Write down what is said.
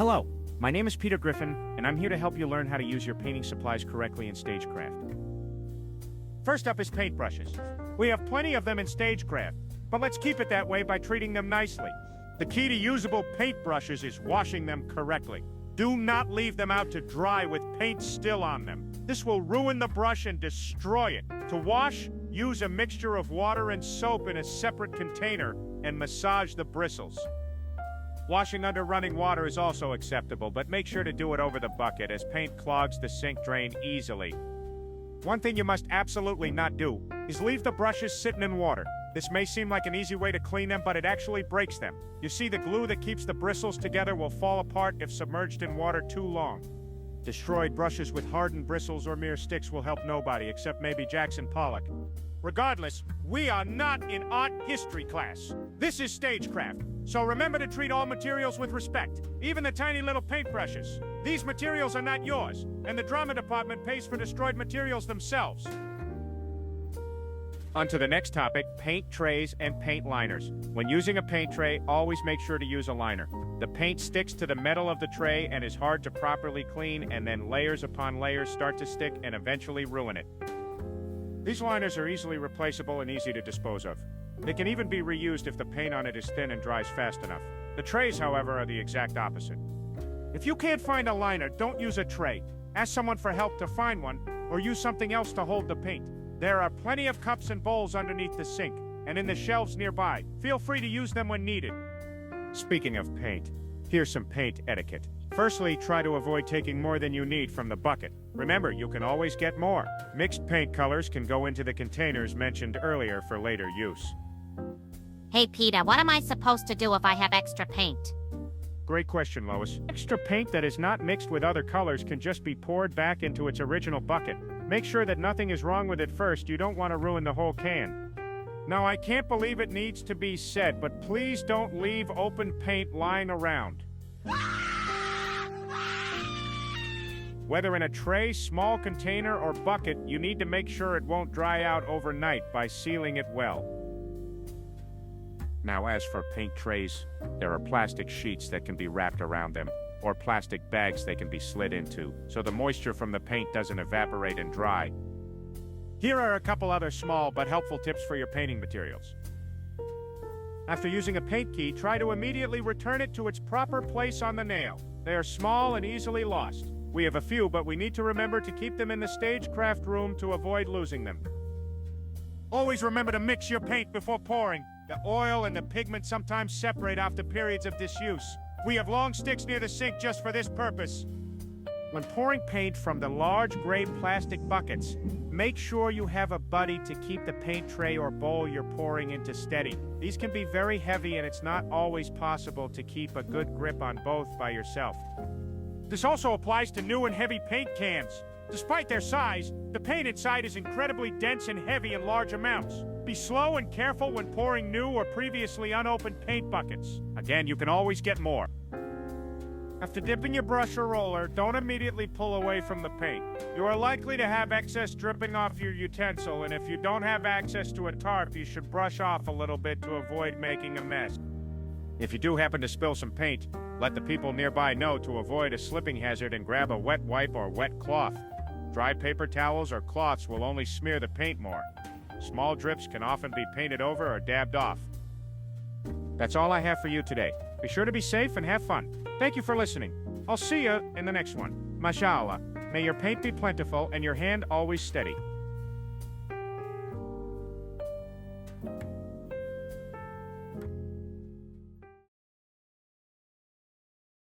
Hello, my name is Peter Griffin, and I'm here to help you learn how to use your painting supplies correctly in Stagecraft. First up is paintbrushes. We have plenty of them in Stagecraft, but let's keep it that way by treating them nicely. The key to usable paintbrushes is washing them correctly. Do not leave them out to dry with paint still on them. This will ruin the brush and destroy it. To wash, use a mixture of water and soap in a separate container and massage the bristles. Washing under running water is also acceptable, but make sure to do it over the bucket as paint clogs the sink drain easily. One thing you must absolutely not do is leave the brushes sitting in water. This may seem like an easy way to clean them, but it actually breaks them. You see, the glue that keeps the bristles together will fall apart if submerged in water too long. Destroyed brushes with hardened bristles or mere sticks will help nobody except maybe Jackson Pollock. Regardless, we are not in art history class. This is Stagecraft, so remember to treat all materials with respect, even the tiny little paintbrushes. These materials are not yours, and the drama department pays for destroyed materials themselves. On to the next topic, paint trays and paint liners. When using a paint tray, always make sure to use a liner. The paint sticks to the metal of the tray and is hard to properly clean, and then layers upon layers start to stick and eventually ruin it. These liners are easily replaceable and easy to dispose of. They can even be reused if the paint on it is thin and dries fast enough. The trays, however, are the exact opposite. If you can't find a liner, don't use a tray. Ask someone for help to find one, or use something else to hold the paint. There are plenty of cups and bowls underneath the sink, and in the shelves nearby. Feel free to use them when needed. Speaking of paint, here's some paint etiquette. Firstly, try to avoid taking more than you need from the bucket. Remember, you can always get more. Mixed paint colors can go into the containers mentioned earlier for later use. Hey Peter, what am I supposed to do if I have extra paint? Great question, Lois. Extra paint that is not mixed with other colors can just be poured back into its original bucket. Make sure that nothing is wrong with it first. You don't want to ruin the whole can. Now, I can't believe it needs to be said, but please don't leave open paint lying around. Whether in a tray, small container, or bucket, you need to make sure it won't dry out overnight by sealing it well. Now, as for paint trays, there are plastic sheets that can be wrapped around them, or plastic bags they can be slid into, so the moisture from the paint doesn't evaporate and dry. Here are a couple other small but helpful tips for your painting materials. After using a paint key, try to immediately return it to its proper place on the nail. They are small and easily lost. We have a few, but we need to remember to keep them in the Stagecraft room to avoid losing them. Always remember to mix your paint before pouring. The oil and the pigment sometimes separate after periods of disuse. We have long sticks near the sink just for this purpose. When pouring paint from the large gray plastic buckets, make sure you have a buddy to keep the paint tray or bowl you're pouring into steady. These can be very heavy, and it's not always possible to keep a good grip on both by yourself. This also applies to new and heavy paint cans. Despite their size, the paint inside is incredibly dense and heavy in large amounts. Be slow and careful when pouring new or previously unopened paint buckets. Again, you can always get more. After dipping your brush or roller, don't immediately pull away from the paint. You are likely to have excess dripping off your utensil, and if you don't have access to a tarp, you should brush off a little bit to avoid making a mess. If you do happen to spill some paint, let the people nearby know to avoid a slipping hazard and grab a wet wipe or wet cloth. Dry paper towels or cloths will only smear the paint more. Small drips can often be painted over or dabbed off. That's all I have for you today. Be sure to be safe and have fun. Thank you for listening. I'll see you in the next one. Mashallah. May your paint be plentiful and your hand always steady.